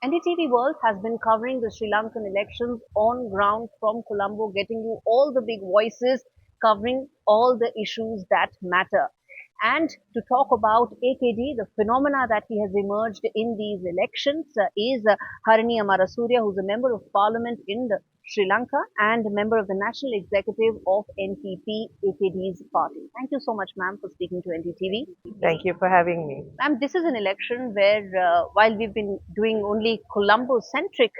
NDTV World has been covering the Sri Lankan elections on ground from Colombo, getting you all the big voices, covering all the issues that matter. And to talk about AKD, the phenomena that he has emerged in these elections is Harini Amarasuriya, who's a member of parliament in Sri Lanka and a member of the national executive of NPP, AKD's party. Thank you so much, ma'am, for speaking to NDTV. Thank you for having me. Ma'am, this is an election where, while we've been doing only Colombo-centric,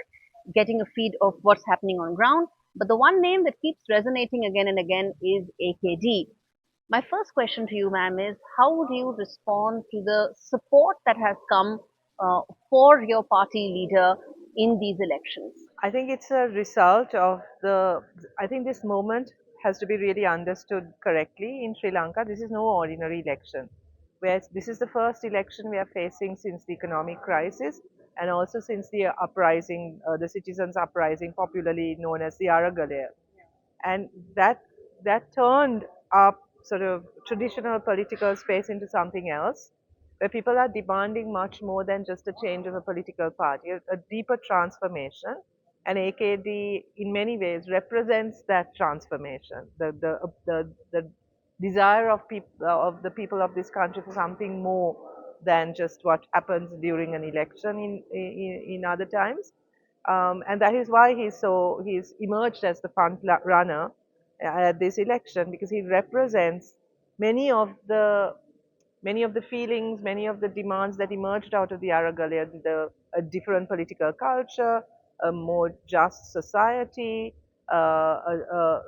getting a feed of what's happening on ground, but the one name that keeps resonating again and again is AKD. My first question to you, ma'am, is how would you respond to the support that has come for your party leader in these elections? I think it's a result of I think this moment has to be really understood correctly in Sri Lanka. This is no ordinary election. Whereas this is the first election we are facing since the economic crisis and also since the uprising, the citizens' uprising, popularly known as the Aragalaya. And that turned up sort of traditional political space into something else where people are demanding much more than just a change of a political party, a deeper transformation. And AKD in many ways represents that transformation, the desire of the people of this country for something more than just what happens during an election in other times. And that is why he's emerged as the front runner at this election, because he represents many of the many of the feelings, many of the demands that emerged out of the Aragalaya, a different political culture, a more just society, a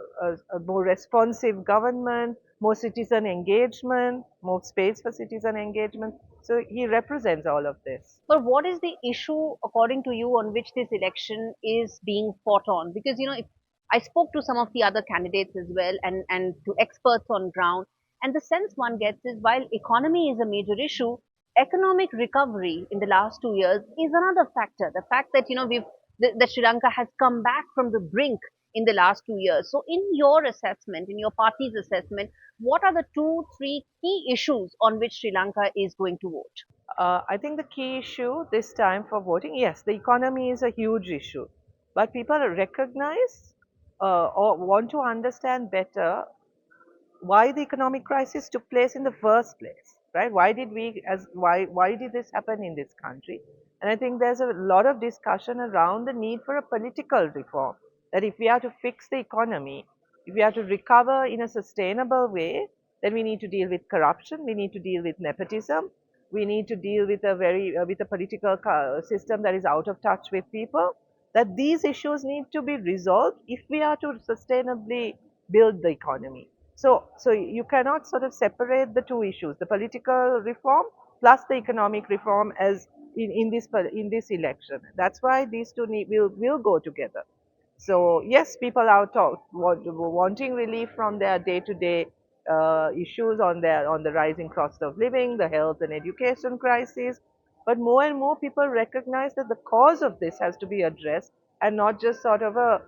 more responsive government, more citizen engagement, more space for citizen engagement. So he represents all of this. But what is the issue, according to you, on which this election is being fought on? Because, if I spoke to some of the other candidates as well and to experts on ground, and the sense one gets is while economy is a major issue, economic recovery in the last 2 years is another factor. The fact that, that Sri Lanka has come back from the brink in the last 2 years. So, in your assessment, in your party's assessment, what are the two, three key issues on which Sri Lanka is going to vote? I think the key issue this time for voting, yes, the economy is a huge issue, but people recognize or want to understand better why the economic crisis took place in the first place, right? Why did this happen in this country? And I think there's a lot of discussion around the need for a political reform. That if we are to fix the economy, if we are to recover in a sustainable way, then we need to deal with corruption, we need to deal with nepotism, we need to deal with a political system that is out of touch with people. That these issues need to be resolved if we are to sustainably build the economy. So you cannot sort of separate the two issues, the political reform plus the economic reform as in this election. That's why these two will go together. So yes, people are wanting relief from their day-to-day issues on the rising cost of living, the health and education crisis. But more and more people recognize that the cause of this has to be addressed and not just sort of a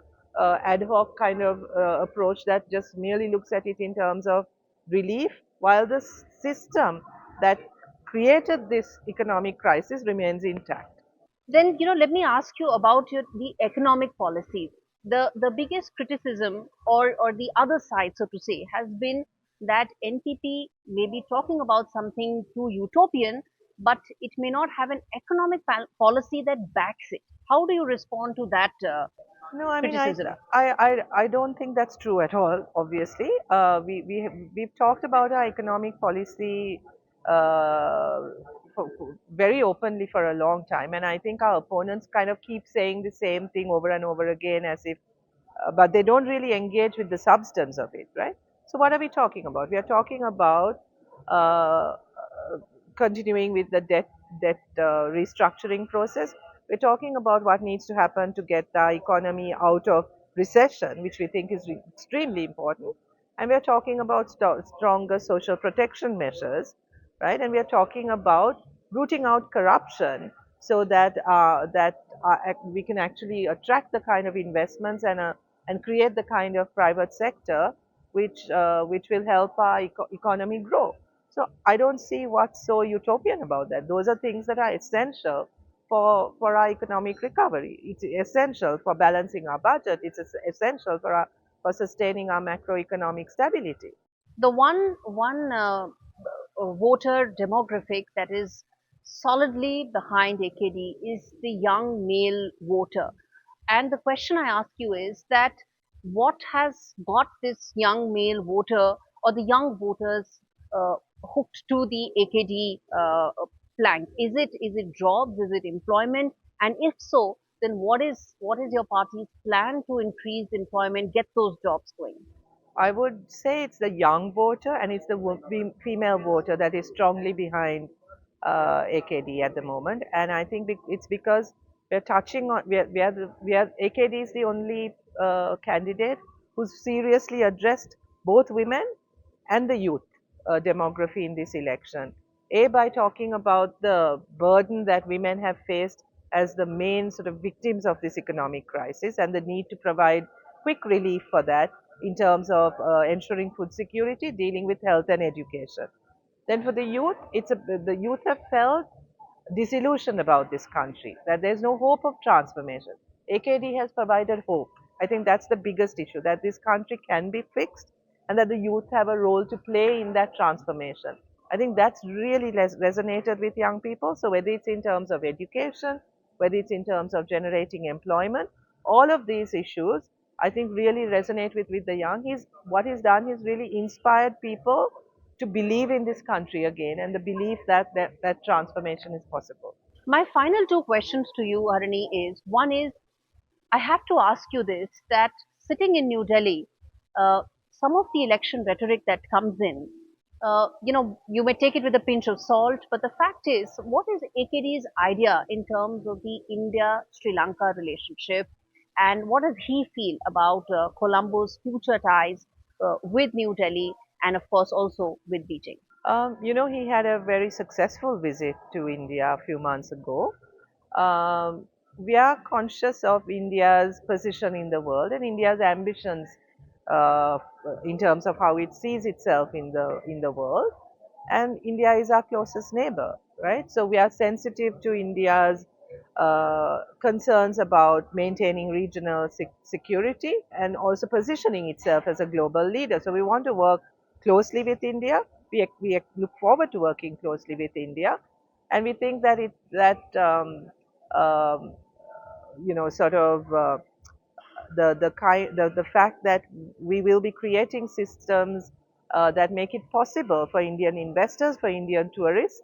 ad hoc kind of approach that just merely looks at it in terms of relief, while the system that created this economic crisis remains intact. Then, let me ask you about the economic policies. The biggest criticism or the other side, so to say, has been that NPP may be talking about something too utopian, but it may not have an economic policy that backs it. How do you respond to that No, I mean, criticism? I don't think that's true at all. Obviously, we've talked about our economic policy very openly for a long time, and I think our opponents kind of keep saying the same thing over and over again, as if, but they don't really engage with the substance of it, right? So, what are we talking about? We are talking about continuing with the debt restructuring process. We're talking about what needs to happen to get the economy out of recession, which we think is extremely important. And we're talking about stronger social protection measures, right? And we are talking about rooting out corruption so that we can actually attract the kind of investments and create the kind of private sector which will help our economy grow. So I don't see what's so utopian about that. Those are things that are essential for our economic recovery. It's essential for balancing our budget. It's essential for sustaining our macroeconomic stability. The one voter demographic that is solidly behind AKD is the young male voter. And the question I ask you is that what has got this young male voter or the young voters hooked to the AKD plank? Is it jobs? Is it employment? And if so, then what is your party's plan to increase employment, get those jobs going? I would say it's the young voter and it's the female voter that is strongly behind AKD at the moment. And I think it's because we're touching on AKD is the only candidate who's seriously addressed both women and the youth demography in this election. A, by talking about the burden that women have faced as the main sort of victims of this economic crisis and the need to provide quick relief for that in terms of ensuring food security, dealing with health and education. Then for the youth, the youth have felt disillusioned about this country, that there's no hope of transformation. AKD has provided hope. I think that's the biggest issue, that this country can be fixed and that the youth have a role to play in that transformation. I think that's really resonated with young people. So whether it's in terms of education, whether it's in terms of generating employment, all of these issues, I think really resonate with the young. What he's done is really inspired people to believe in this country again and the belief that transformation is possible. My final two questions to you, Harini, is one is I have to ask you this that sitting in New Delhi, some of the election rhetoric that comes in, you may take it with a pinch of salt, but the fact is, what is AKD's idea in terms of the India Sri Lanka relationship? And what does he feel about Colombo's future ties with New Delhi and, of course, also with Beijing? He had a very successful visit to India a few months ago. We are conscious of India's position in the world and India's ambitions uh, in terms of how it sees itself in the world. And India is our closest neighbor, right? So we are sensitive to India's concerns about maintaining regional security and also positioning itself as a global leader. So we want to work closely with India. We look forward to working closely with India, and we think that um, sort of the fact that we will be creating systems that make it possible for Indian investors, for Indian tourists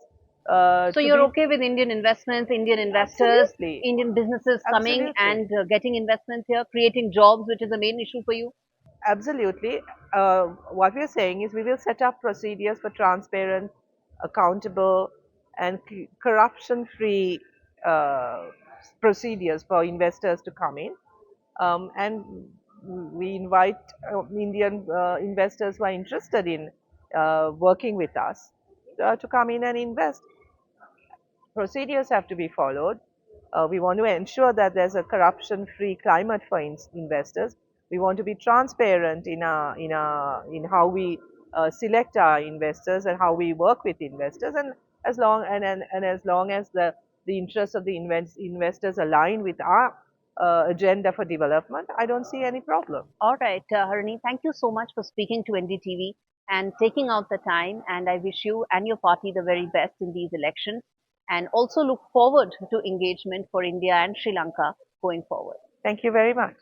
So to you're be okay with Indian investments, Indian investors, absolutely, Indian businesses coming absolutely, and getting investments here, creating jobs, which is the main issue for you? absolutely. What we are saying is we will set up procedures for transparent, accountable, and corruption-free uh, procedures for investors to come in. And we invite Indian investors who are interested in working with us to come in and invest. Procedures have to be followed. We want to ensure that there's a corruption-free climate for investors. We want to be transparent in how we select our investors and how we work with investors. And as long as the interests of the investors align with our agenda for development, I don't see any problem. All right, Harini, thank you so much for speaking to NDTV and taking out the time. And I wish you and your party the very best in these elections and also look forward to engagement for India and Sri Lanka going forward. Thank you very much.